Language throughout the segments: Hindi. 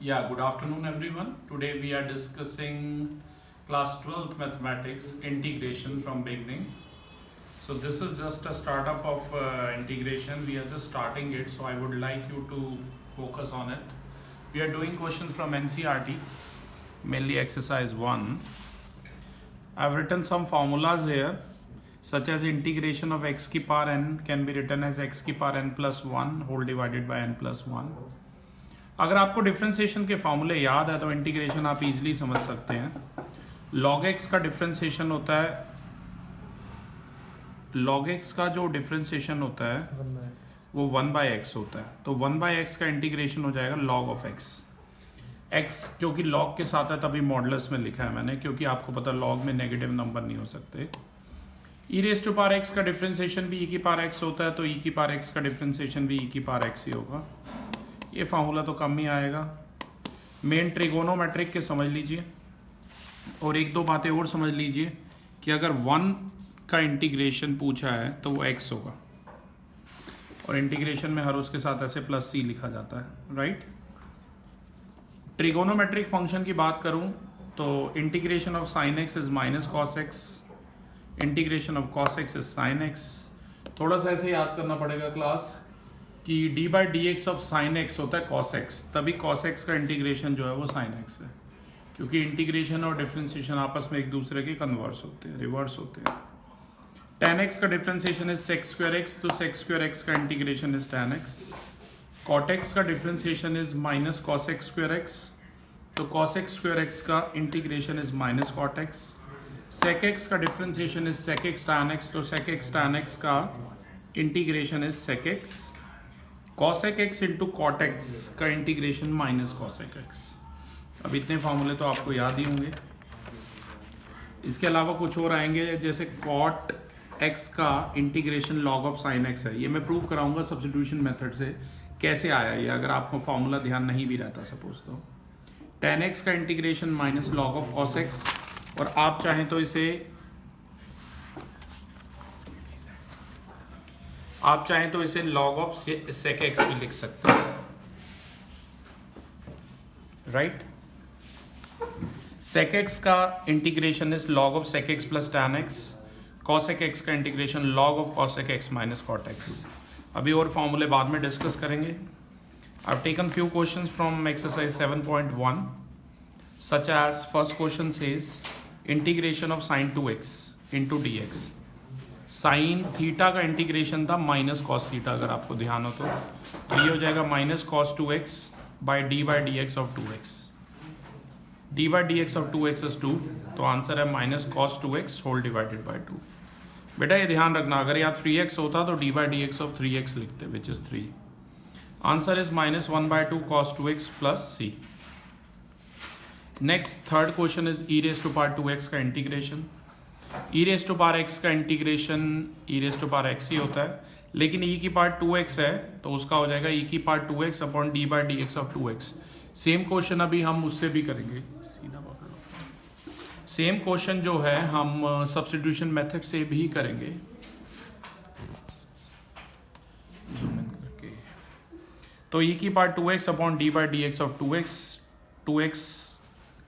Yeah, good afternoon everyone. Today we are discussing class 12th mathematics integration from beginning. So this is just a startup of integration. We are just starting it, so I would like you to focus on it. We are doing questions from NCERT, mainly exercise 1. I've written some formulas here such as integration of x की power n can be written as x की power n plus 1 whole divided by n plus 1. अगर आपको डिफ्रेंसिएशन के फॉर्मूले याद है तो इंटीग्रेशन आप इजीली समझ सकते हैं. log x का डिफ्रेंसिएशन होता है, log x का जो डिफ्रेंसिएशन होता है वो 1/x होता है. तो 1/x का इंटीग्रेशन हो जाएगा log of x. x क्योंकि log के साथ है तभी मॉडुलस में लिखा है मैंने, क्योंकि आपको पता log में नेगेटिव नंबर नहीं हो सकते. e raise to power x का डिफ्रेंसिएशन भी e की पावर x होता है, तो e की पावर x का डिफ्रेंसिएशन भी e की पावर x ही होगा. ये फार्मूला तो कम ही आएगा. मेन ट्रिगोनोमेट्रिक के समझ लीजिए, और एक दो बातें और समझ लीजिए कि अगर 1 का इंटीग्रेशन पूछा है तो वो x होगा, और इंटीग्रेशन में हर उसके साथ ऐसे प्लस c लिखा जाता है, राइट. ट्रिगोनोमेट्रिक फंक्शन की बात करूं तो integration of sine x is minus cos x, integration of cos x is sine x. थोड़ा सा ऐसे याद करना पड़ेगा क्लास कि d by d x of sine x होता है cos x, तभी cos x का इंटीग्रेशन जो है वो sin x है, क्योंकि इंटीग्रेशन और डिफ्रेंसिएशन आपस में एक दूसरे के कन्वर्स होते हैं, रिवर्स होते हैं. tan x का differentiation is sec square x, तो sec स्क्वायर x का integration is tan x. cot x का differentiation is minus cos x square x, तो cos x स्क्वायर x का integration is minus cot x. sec x का differentiation is sec x tan x, तो sec x tan x का integration is sec x. cosec x into cot x का इंटीग्रेशन माइनस cosec x. अब इतने फॉर्मूले तो आपको याद ही होंगे. इसके अलावा कुछ और आएंगे, जैसे cot x का integration log of sin x है. ये मैं प्रूव कराऊंगा सब्स्टिट्यूशन मेथड से कैसे आया ये, अगर आपको फॉर्मूला ध्यान नहीं भी रहता सपोज तो. tan x का integration minus log of cos x, और आप चाहें तो इसे log ऑफ sec x भी लिख सकते हैं, राइट. sec x का integration is log of sec x plus tan x, cosec x का integration log of cosec x minus cot x. अभी और फॉर्मूले बाद में डिस्कस करेंगे. I have taken few questions from exercise 7.1 such as first question says integration of sin 2x into dx. Sine theta का इंटीग्रेशन था माइनस कॉस थीटा, अगर आपको ध्यान हो तो ये हो जाएगा minus cos 2x by d x of 2x. D by d x of 2x is 2, तो आंसर है minus cos 2x whole divided by 2. बेटा ये ध्यान रखना, अगर यहाँ 3x होता तो d by d x of 3x लिखते, which is 3. Answer is minus 1/2 cos 2x plus c. Next third question is e raise to power 2x का integration. E raise to power x का integration e raise to power x ही होता है, लेकिन e की पावर 2x है तो उसका हो जाएगा e की power 2x upon D by d x of 2x. Same question अभी हम उससे भी करेंगे, सीधा पकड़ लो. सेम क्वेश्चन जो है हम सब्स्टिट्यूशन मेथड से भी करेंगे. जूम इन करके, तो e की power 2x upon D by d x of 2x, 2x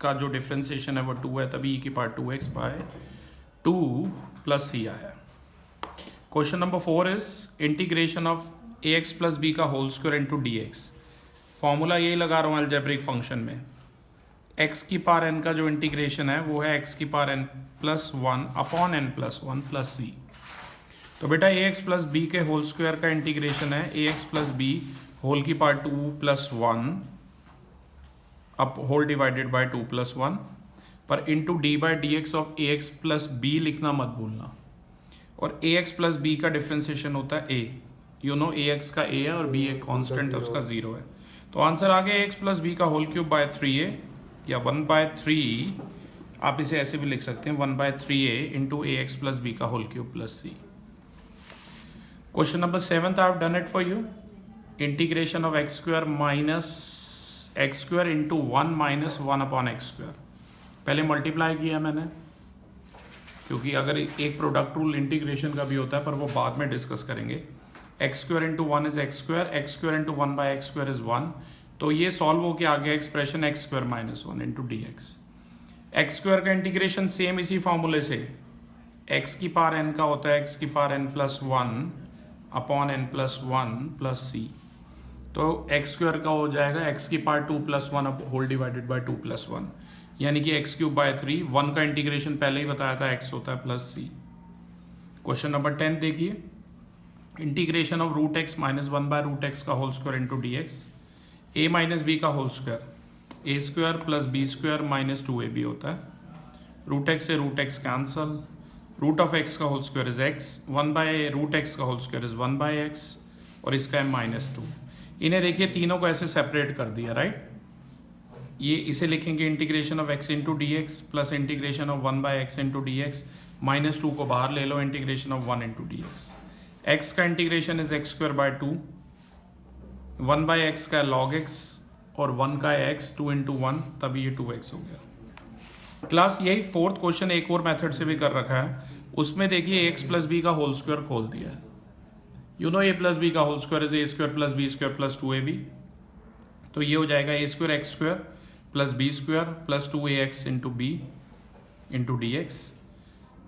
का जो डिफ्रेंसिएशन है वो 2 है, तभी e की power 2x by 2 plus c आया. Question number 4 is integration of ax plus b का whole square into d x. Formula यही लगा रहा हूँ अलजेब्रिक फंक्शन में. x की पावर n का जो इंटीग्रेशन है वो है x की power n plus 1 upon n plus 1 plus c. तो बेटा ax प्लस b के होल स्क्वायर का इंटीग्रेशन है ax प्लस b होल की power 2 plus 1 up whole divided by 2 plus 1, पर into d by d x of a x plus b लिखना मत भूलना. और ए एक्स प्लस बी का डिफ्रेंसिएशन होता है a. You know a x का ए है और बी एक कांस्टेंट है, उसका 0 है. तो आंसर आ गया ए एक्स प्लस बी का होल क्यूब बाय 3a, या 1/3 आप इसे ऐसे भी लिख सकते हैं 1/3a into a x plus b का whole cube plus c. Question number 7 I have done it for you. Integration of x square minus x square into 1 माइनस 1 अपॉन एक्स स्क्वायर. पहले मल्टीप्लाई किया मैंने, क्योंकि अगर एक प्रोडक्ट रूल इंटीग्रेशन का भी होता है पर वो बाद में डिस्कस करेंगे. X square into 1 is x square into 1 by x square is 1, तो ये सॉल्व होके आ गया expression x square minus one into d x. X square का इंटीग्रेशन सेम इसी फॉर्मूले से, एक्स की पावर एन का होता है एक्स की power n plus one upon n plus one plus c. तो एक्स स्क्वायर का हो जाएगा एक्स की power two plus one whole divided by two plus one, यानी कि x cube by three. One का इंटीग्रेशन पहले ही बताया था एक्स होता है प्लस सी। क्वेश्चन नंबर 10 देखिए, integration of root x minus one by root x का whole square into d x, a minus b का whole square, a square plus b square minus two a b होता है। रूट एक्स से root x cancel, root of x का whole square is x, one by root x का whole square is one by x, और इसका है माइनस टू। इन्हें देखिए तीनों को ऐसे सेपरेट कर दिया, राइट। ये इसे लिखेंगे integration of x into d x plus integration of one by x into d x, minus two को बाहर ले लो, integration of one into d x. X का integration is x square by two, one by x का लॉग एक्स और वन का एक्स, टू इंटू वन, तभी ये टू एक्स हो गया। क्लास यही फोर्थ क्वेश्चन एक और मेथड से भी कर रखा है, उसमें देखिए एक्स प्लस बी का होल स्क्वायर खोल दिया है। You know a plus b का whole square is a square plus b square plus two a b, तो ये हो जाएगा a square x square plus b square plus two a x into b into d x.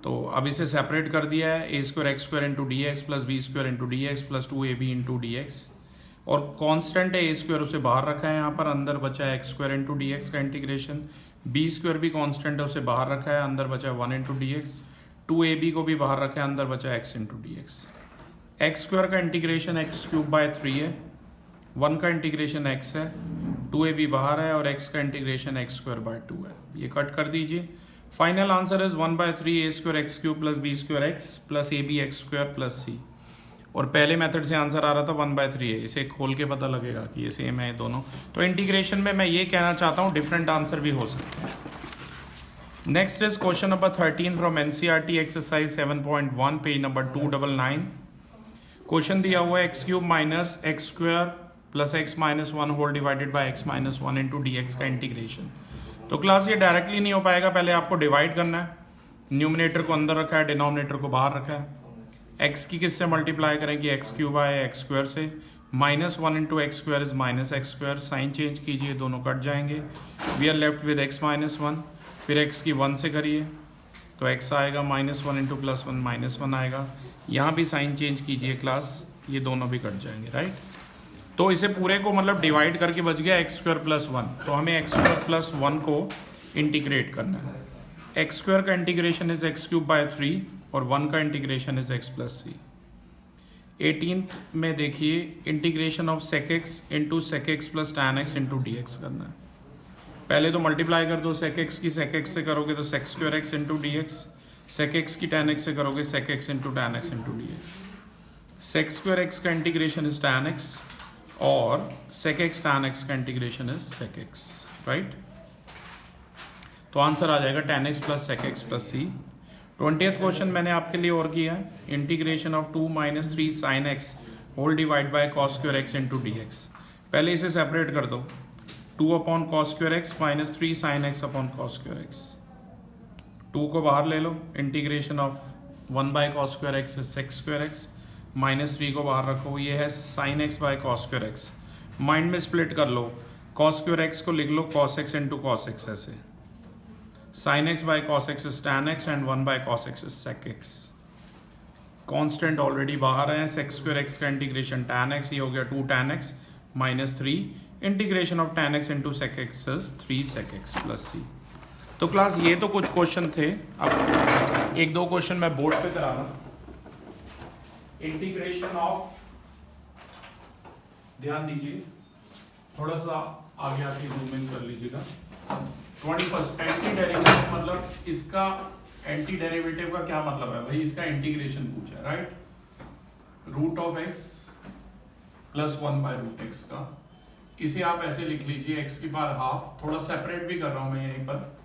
तो अब इसे सेपरेट कर दिया है, a square x square into d x plus b square into d x plus two a b into d x, और कांस्टेंट है ए स्क्वायर उसे बाहर रखा है यहाँ पर, अंदर बचा है x square into d x का इंटीग्रेशन, बी स्क्वायर भी कांस्टेंट है उसे बाहर रखा है, अंदर बचा है one into d x, two a b को भी बाहर रखा है, अंदर बचा है x into d x. X square का integration x cube by three है, वन का इंटीग्रेशन एक्स है, टू ए बी बाहर है, और एक्स का integration x square by two है। ये कट कर दीजिए, final answer is one by three a square x cube plus b square x plus a b x square plus c. और पहले मेथड से आंसर आ रहा था वन बाय थ्री है, इसे खोल के पता लगेगा कि ये सेम है दोनों। तो इंटीग्रेशन में मैं ये कहना चाहता हूँ डिफरेंट आंसर भी हो सकते हैं। Next is question number 13 from NCERT exercise 7.1 page number 299। Question दिया हुआ है x cube minus x square plus x minus one whole divided by x minus one into d x का इंटीग्रेशन। तो क्लास ये डायरेक्टली नहीं हो पाएगा, पहले आपको डिवाइड करना है। न्यूमिनेटर को अंदर रखा है, डिनोमिनेटर को बाहर रखा है। एक्स की किससे मल्टीप्लाई करेंगे, एक्स क्यूब आए एक्स स्क्वायर से, minus one into x square is minus x square, sign change कीजिए, दोनों कट जाएंगे। We are left with x minus one, फिर एक्स की वन से करिए तो एक्स आएगा, minus one into plus one minus one आएगा। यहाँ भी साइन चेंज कीजिए क्लास, ये दोनों भी कट जाएंगे, राइट। तो इसे पूरे को मतलब डिवाइड करके बच गया एक्स स्क्वायर प्लस वन, तो हमें एक्स स्क्वायर प्लस वन को इंटीग्रेट करना है। एक्स स्क्वायर का integration is x cube by three और वन का integration is x plus c. 18 में देखिए integration of sec x into sec x plus tan x into d x करना है। पहले तो मल्टीप्लाई कर दो, सेक एक्स की सेक एक्स से करोगे तो sec square x into d x, sec x की टैन एक्स से करोगे sec x into tan x into d x. Sec square x का इंटीग्रेशन इज टैन एक्स और सेक एक्स टैन एक्स का integration is sec x, right. तो आंसर आ जाएगा tan x plus sec x plus c. 20th question मैंने आपके लिए और किया है, integration of 2 minus 3 sine x whole divide by cos square x into d x. पहले इसे सेपरेट कर दो, 2 upon cos square x minus 3 sine x upon cos square x. 2 को बाहर ले लो, integration of 1 by cos square x is sec square x, minus 3 को बाहर रखो, ये है sine x by cos square x. Mind में स्प्लिट कर लो, कॉस स्क्वायर एक्स को लिख लो cos x into cos x, ऐसे sin x by cos x is tan x and 1 by cos x is sec x। Constant already बाहर है, sec square x का इंटीग्रेशन tan x, ये हो गया 2 tan x minus 3, integration of tan x into sec x is 3 sec x plus c। तो क्लास ये तो कुछ क्वेश्चन थे, अब एक दो क्वेश्चन मैं बोर्ड पे करा रहा हूँ। इंटीग्रेशन ऑफ, ध्यान दीजिए थोड़ा सा आगे आके जूम इन कर लीजिएगा। 21 एंटी डेरिवेटिव, मतलब इसका एंटी डेरिवेटिव का क्या मतलब है भाई, इसका इंटीग्रेशन पूछा है, right. Root of x plus 1 by root x का, इसे आप ऐसे लिख लीजिए एक्स की पावर हाफ, थोड़ा सेपरेट भी कर रहा हूं मैं यहीं पर।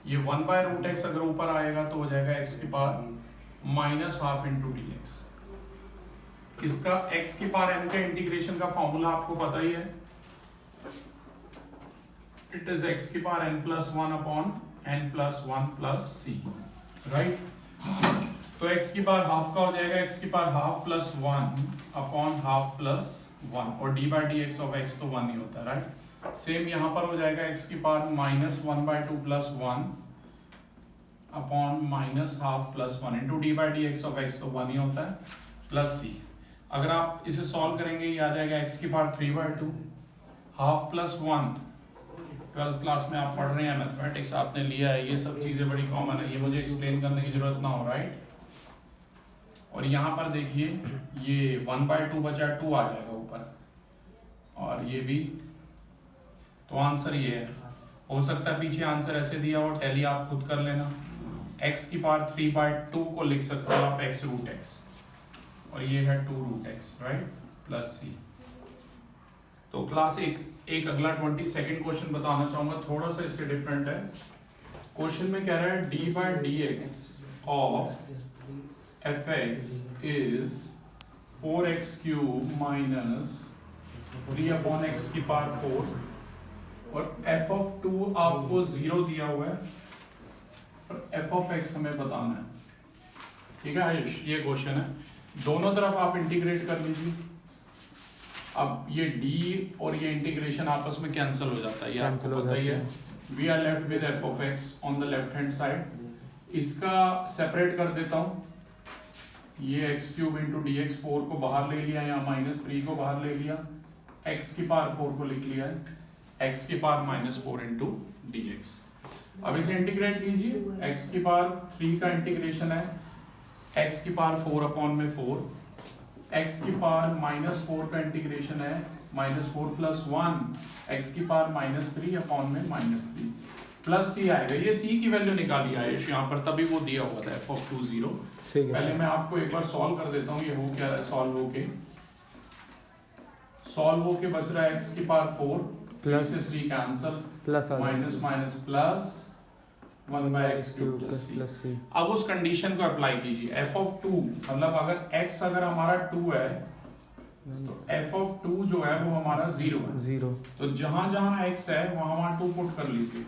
ये 1 बाय रूट एक्स अगर ऊपर आएगा तो हो जाएगा एक्स की power minus half into d x. इसका एक्स की पावर एन का इंटीग्रेशन का फॉर्मूला आपको पता ही है, इट इज एक्स की power n plus one upon n plus one plus c, right. तो x की पावर हाफ का हो जाएगा x की power half plus one upon half plus one, और d by d x of x तो वन ही होता है, राइट। सेम यहाँ पर हो जाएगा x की power -1/2 + 1 upon -½ + 1 into d/dx of x, तो 1 ही होता है, प्लस c। अगर आप इसे सॉल्व करेंगे ये आ जाएगा x की पावर 3/2, ½ + 1। 12th क्लास में आप पढ़ रहे हैं मैथमेटिक्स, आपने लिया है, ये सब चीज़ें बड़ी कॉमन है, ये मुझे एक्सप्लेन करने की जरूरत ना हो, राइट। और यहाँ पर देखिए ये 1/2 बचा 2 आ जाएगा ऊपर, और ये भी, तो आंसर ये है। हो सकता है पीछे आंसर ऐसे दिया हो, टैली आप खुद कर लेना। x की पावर 3/2 को लिख सकते हो आप x√x, और ये है 2√x, राइट, प्लस c। तो क्लास एक अगला 22nd क्वेश्चन बताना चाहूंगा, थोड़ा सा इससे डिफरेंट है। क्वेश्चन में कह रहा है d/dx of fx is 4x³ minus 3/x की पावर 4, और f(2) आपको 0 दिया हुआ है, और f(x) हमें बताना है। ठीक है आयुष, ये क्वेश्चन है। दोनों तरफ आप इंटीग्रेट कर लीजिए। अब ये d और ये इंटीग्रेशन आपस में कैंसिल हो जाता है, ये आपको पता ही है। We are left with f(x) on the left hand side. इसका सेपरेट कर देता हूँ, ये x³ इंटू dx, 4 को बाहर ले लिया, यहाँ -3 को बाहर ले लिया, x की पावर 4 को लिख लिया है, x की पावर -4 इंटू dx। अब इसे इंटीग्रेट कीजिए, x की पावर 3 का इंटीग्रेशन है x की पावर 4/4, x की पावर -4 का इंटीग्रेशन है -4 + 1 x की पावर -3/3 प्लस c आएगा। ये c की वैल्यू निकाली आयुष यहाँ पर, तभी वो दिया हुआ था f(2) 0। पहले मैं आपको एक बार सॉल्व कर देता हूँ, ये हो क्या रहा है, सॉल्व होके बच रहा है x की power 4 plus 3 cancel, minus minus plus 1/x³ plus c। अब उस कंडीशन को अप्लाई कीजिए, f(2) मतलब अगर x अगर हमारा 2 है तो f(2) जो है वो हमारा 0 है, तो जहां जहां x है वहां 2 पुट कर लीजिए।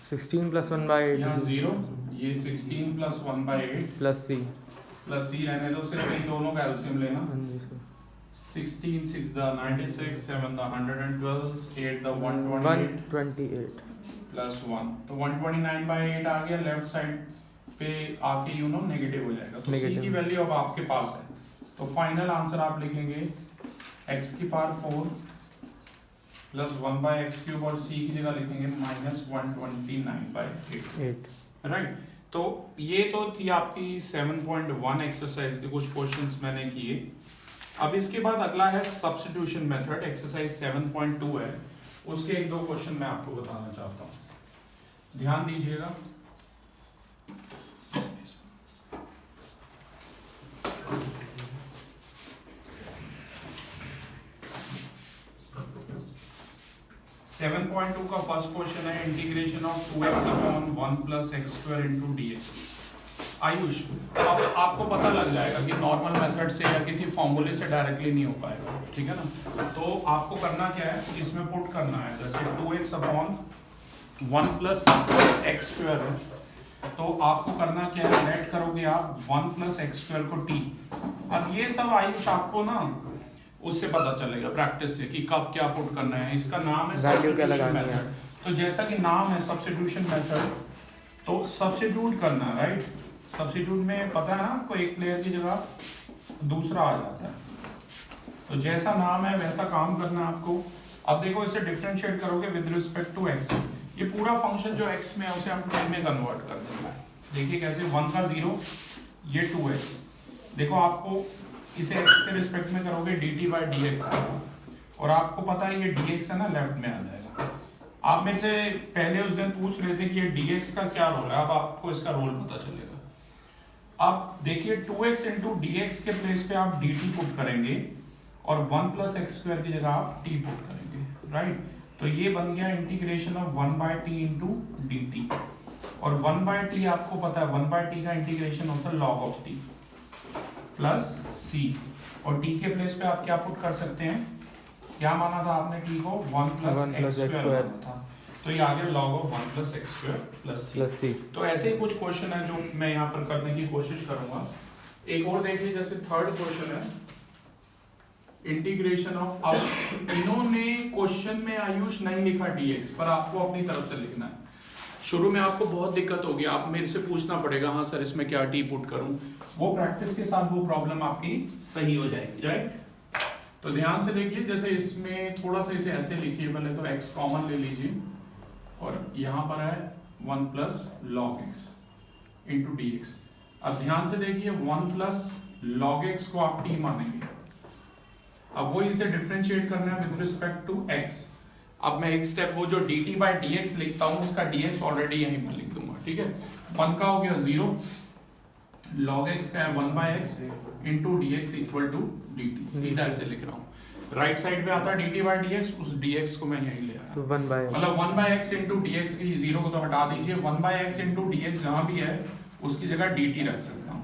16 + 1/8 यहाँ 0, ये 16 + 1/8 प्लस c रहने दो, सिर्फ इन दोनों का एलसीएम लेना। 16 6 the 96, 7 the 112, 8 the 128 प्लस 1, तो 129/8 आ गया। लेफ्ट साइड पे आके नेगेटिव हो जाएगा, तो c की वैल्यू अब आपके पास है। तो फाइनल आंसर आप लिखेंगे x की पावर 4 प्लस 1/x³ और c की जगह लिखेंगे -129/8, राइट। तो ये तो थी आपकी 7.1 एक्सरसाइज के कुछ क्वेश्चंस मैंने किए। अब इसके बाद अगला है सब्स्टिट्यूशन मेथड, एक्सरसाइज 7.2 है, उसके 1-2 क्वेश्चन मैं आपको बताना चाहता हूँ, ध्यान दीजिएगा। सेवन 7.2 का फर्स्ट क्वेश्चन है integration of 2x/1 + x² into dx। Ayush, अब आपको पता लग जाएगा कि नॉर्मल मेथड से या किसी फॉर्मूले से डायरेक्टली नहीं हो पाएगा, ठीक है ना। तो आपको करना क्या है, इसमें पुट करना है, जैसे 2x/1 + x² है, तो आपको करना क्या है, लेट करोगे आप 1 + x² को t। अब ये सब आयुष आपको ना उससे पता चलेगा प्रैक्टिस से कि कब क्या पुट करना है। इसका नाम है सब्स्टिट्यूशन मेथड। तो जैसा कि नाम है सब्स्टिट्यूशन मेथड, तो सब्स्टिट्यूट करना, राइट। सब्स्टिट्यूट में पता है ना आपको, एक प्लेयर की जगह दूसरा आ जाता है, तो जैसा नाम है वैसा काम करना है आपको। अब देखो इसे डिफरेंशिएट करोगे विद रिस्पेक्ट टू x, ये पूरा फंक्शन जो x में है उसे हम 10 में कन्वर्ट कर देंगे। देखिए कैसे, 1 का 0, ये 2x। देखो आपको इसे x के रिस्पेक्ट में करोगे dt/dx आएगा, और आपको पता है ये dx है ना, लेफ्ट में आ जाएगा। आप मेरे से पहले उस दिन पूछ रहे थे कि ये dx का क्या रोल है, अब आपको इसका रोल पता चलेगा। आप देखिए 2x इंटू dx के प्लेस पे आप dt पुट करेंगे, और 1 + x² की जगह आप t पुट करेंगे, राइट। तो ये बन गया integration of 1/t into dt, और 1/t आपको पता है 1/t का इंटीग्रेशन होता है log of t plus c, और t के प्लेस पे आप क्या पुट कर सकते हैं, क्या माना था आपने t को 1 + x² माना था, तो ये आ गया log of 1 + x² plus c। तो ऐसे ही कुछ क्वेश्चन है जो मैं यहाँ पर करने की कोशिश करूंगा। एक और देखिए, जैसे थर्ड क्वेश्चन है, इंटीग्रेशन ऑफ, अब इन्होंने क्वेश्चन में आयुष नहीं लिखा dx, पर आपको अपनी तरफ से लिखना है। शुरू में आपको बहुत दिक्कत होगी, आप मेरे से पूछना पड़ेगा हाँ सर इसमें क्या टी पुट करूं, वो प्रैक्टिस के साथ वो प्रॉब्लम आपकी सही हो जाएगी, राइट। तो ध्यान से देखिए, जैसे इसमें थोड़ा सा इसे ऐसे लिखिए, पहले तो x कॉमन ले लीजिए और यहाँ पर है 1 plus log x into d x. अब ध्यान से देखिए 1 प्लस लॉग एक्स को आप t मानेंगे, अब वो इसे डिफरेंशिएट करना है विद रिस्पेक्ट टू x। अब मैं एक स्टेप वो जो dt बाय dx लिखता हूँ उसका dx ऑलरेडी यहीं पर लिख दूंगा, ठीक है। 1 का हो गया 0, log x का है 1 by x into dx equal to dt, सीधा ऐसे लिख रहा हूँ। राइट साइड पे आता है dt बाय dx, उस dx को मैं यहीं ले आया, तो 1 बाय मतलब 1 बाय x इंटू dx की 0 को तो हटा दीजिए, 1 बाय x इंटू dx जहाँ भी है उसकी जगह dt रख सकता हूँ।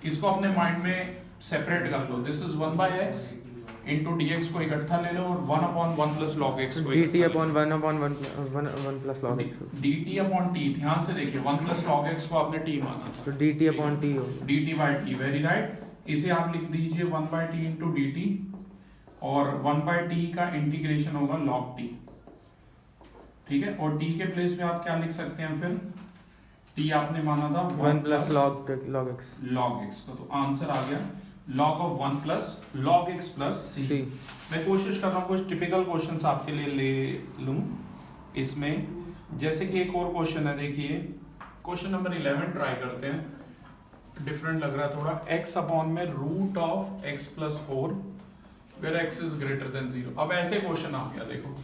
इसको अपने माइंड में सेपरेट कर लो, this is 1 by x into dx को इकट्ठा ले लो और 1 अपॉन 1 प्लस log x को dt upon 1 upon 1 plus log x, dt upon t, ध्यान से देखिए 1 प्लस log x को आपने t माना था, तो dt अपॉन t हो, dt by t, very right. इसे आप लिख दीजिए 1 बाय t इंटू dt और 1 बाय t का इंटीग्रेशन होगा log t, ठीक है। और t के प्लेस पे आप क्या लिख सकते हैं फिर, t आपने माना था 1 प्लस log x का, तो आंसर आ गया log of 1 plus log x plus c। मैं कोशिश कर रहा हूँ कुछ टिपिकल क्वेश्चंस आपके लिए ले लूं इसमें, जैसे कि एक और क्वेश्चन है, देखिए क्वेश्चन नंबर 11 ट्राई करते हैं, डिफरेंट लग रहा है थोड़ा। x अपॉन में root of x plus 4 where x is greater than 0। अब ऐसे क्वेश्चन आ गया, देखो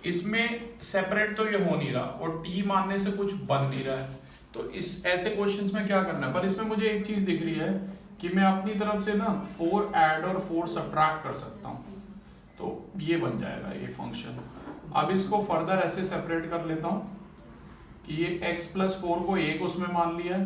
इसमें सेपरेट तो ये हो नहीं रहा और t मानने से कुछ बन नहीं रहा है, तो इस ऐसे क्वेश्चंस में क्या करना है। पर इसमें मुझे एक चीज दिख रही है कि मैं अपनी तरफ से ना 4 ऐड और 4 सब्ट्रैक्ट कर सकता हूँ, तो ये बन जाएगा ये फंक्शन। अब इसको फर्दर ऐसे सेपरेट कर लेता हूँ कि ये x प्लस 4 को एक उसमें मान लिया है,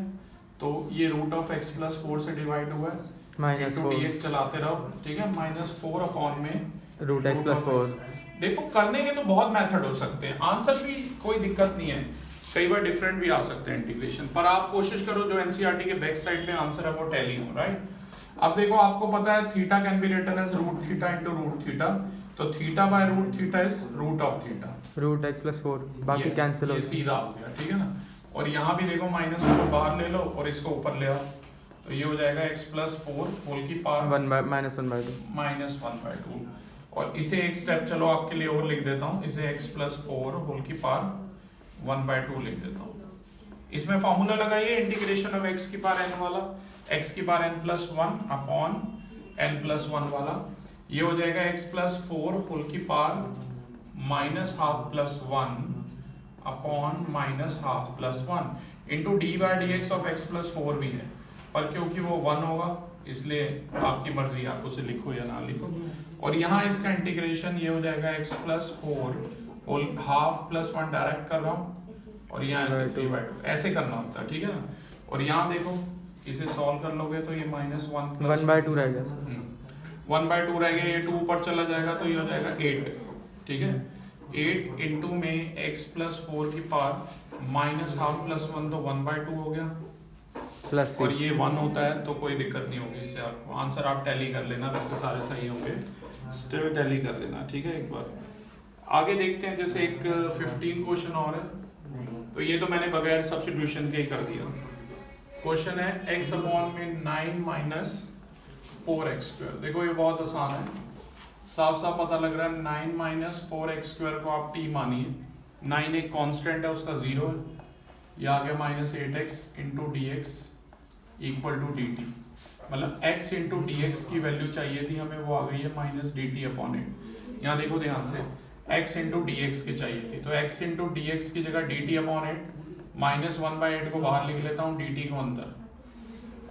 तो ये रूट ऑफ x प्लस 4 से डिवाइड हुआ है, माइनस इंटू dx चलाते रहो, ठीक है, माइनस 4 अपॉन में रूट x प्लस 4। देखो करने के तो बहुत मेथड हो सकते हैं, आंसर भी कोई दिक्कत नहीं है, कई बार डिफरेंट भी आ सकते हैं इंटीग्रेशन, पर आप कोशिश करो जो एनसीईआरटी के बैक साइड पे आंसर है वो टैली हो, राइट। अब देखो आपको पता है theta can be written as root theta into root theta, तो theta by root theta is root of theta, root x plus 4 बाकी कैंसिल हो ये सीधा हो गया, ठीक है ना। और यहाँ भी देखो माइनस को बाहर ले लो और इसको ऊपर ले आओ, तो ये हो जाएगा x प्लस 4 होल की पावर माइनस 1 बाय 2। और इसे एक स्टेप चलो आपके लिए और लिख देता हूँ, इसे x प्लस 4 होल की पावर 1 बाय 2 लिख देता हूँ। इसमें फॉर्मूला लगाइए इंटीग्रेशन ऑफ x की पावर n वाला, x की power n plus 1 upon n plus 1 वाला, ये हो जाएगा x प्लस 4 होल की power minus half plus 1 upon minus half plus 1 into d by d x of x plus 4 भी है, पर क्योंकि वो 1 होगा इसलिए आपकी मर्जी, आप उसे लिखो या ना लिखो। और यहाँ इसका इंटीग्रेशन ये हो जाएगा x plus 4 whole half plus 1 direct कर रहा हूँ और यहाँ ऐसे 3/2 ऐसे करना होता है, ठीक है ना। और यहाँ देखो इसे सॉल्व कर लोगे तो ये माइनस 1 प्लस 1 बाय 2 रह गया, 1 बाय 2 रह गया, ये 2 ऊपर चला जाएगा तो ये हो जाएगा 8, ठीक है। 8 इंटू में x प्लस 4 की पावर माइनस हाफ प्लस 1 तो 1 बाय 2 हो गया, प्लस और ये 1 होता है तो कोई दिक्कत नहीं होगी इससे, आपको आंसर आप टैली कर लेना, वैसे सारे सही होंगे, स्टिल टैली कर लेना, ठीक है। एक बार आगे देखते हैं, जैसे एक 15 क्वेश्चन और है, तो ये तो मैंने बगैर सब्स्टिट्यूशन के ही कर दिया। क्वेश्चन है x अपॉन में 9 माइनस 4x स्क्वायर। देखो ये बहुत आसान है, साफ साफ पता लग रहा है 9 माइनस 4x स्क्वायर को आप t मानिए, 9 एक कांस्टेंट है उसका 0 है, ये आ गया minus 8x into d x equal to d t, मतलब x इंटू डी एक्स की वैल्यू चाहिए थी हमें, वो आ गई है माइनस डी टी अपॉन 8। यहाँ देखो ध्यान से x इंटू डी एक्स की चाहिए थी, तो x इंटू डी एक्स की जगह D T upon 8, minus 1 by 8 को बाहर लिख लेता हूँ, डी टी को अंदर,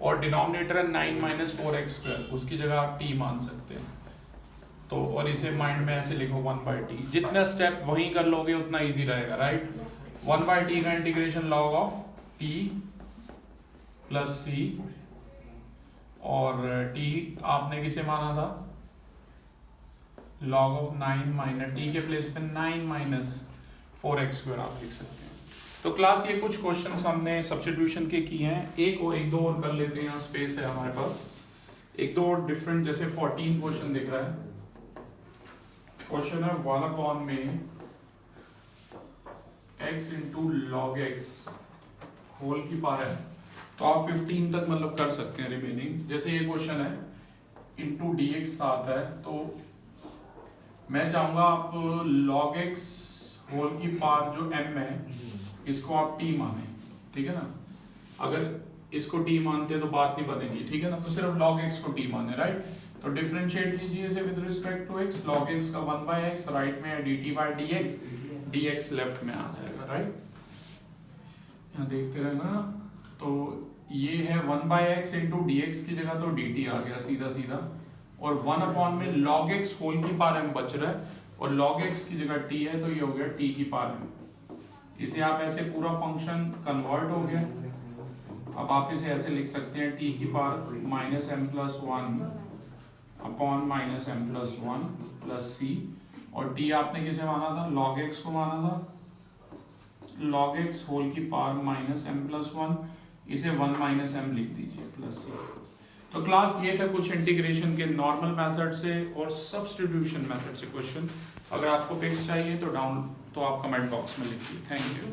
और डिनोमिनेटर है 9 माइनस 4x स्क्वायर, उसकी जगह आप t मान सकते हैं, तो और इसे माइंड में ऐसे लिखो 1 बाई टी। जितना स्टेप वहीं कर लोगे उतना इजी रहेगा, राइट। 1 बाई टी का integration log of t plus c, और t आपने किसे माना था, log ऑफ 9 माइनस t के प्लेस पे 9 माइनस 4x स्क्वायर आप लिख सकते हैं। तो क्लास ये कुछ क्वेश्चंस हमने सब्स्टिट्यूशन के किए हैं, एक दो और कर लेते हैं, यहाँ स्पेस है हमारे पास, एक दो और डिफरेंट, जैसे 14 क्वेश्चन दिख रहा है, क्वेश्चन है 1 में x into log x whole की पावर है, तो आप 15 तक मतलब कर सकते हैं रिमेनिंग। जैसे ये क्वेश्चन है इंटू डी एक्स आता है, तो मैं चाहूंगा आप लॉग एक्स होल की पावर जो m है इसको आप t माने, ठीक है ना। अगर इसको t मानते तो बात नहीं बनेगी, ठीक है ना, तो सिर्फ log x को t माने, राइट। तो डिफरेंशिएट कीजिए इसे with respect to x, log x का 1/x राइट में है dt by dx, dx left में आ जाएगा, राइट। यहाँ देखते रहे ना, तो ये है 1/x इंटू dx की जगह तो dt आ गया सीधा सीधा, और 1 में log x होल की पावर m बच रहा है, और log x की जगह t है तो ये हो गया t की पावर m। इसे आप ऐसे पूरा फंक्शन कन्वर्ट हो गया। अब आप इसे ऐसे लिख सकते हैं t की power minus M plus one upon minus M plus one plus c, और t आपने किसे माना था, log x को माना था, log x होल की power minus M plus one, इसे 1 माइनस एम लिख दीजिए प्लस सी। तो क्लास ये था कुछ इंटीग्रेशन के नॉर्मल मेथड से और सब्स्टिट्यूशन मेथड से क्वेश्चन। अगर आपको पिक्स चाहिए तो आप कमेंट बॉक्स में लिखिए। Thank you.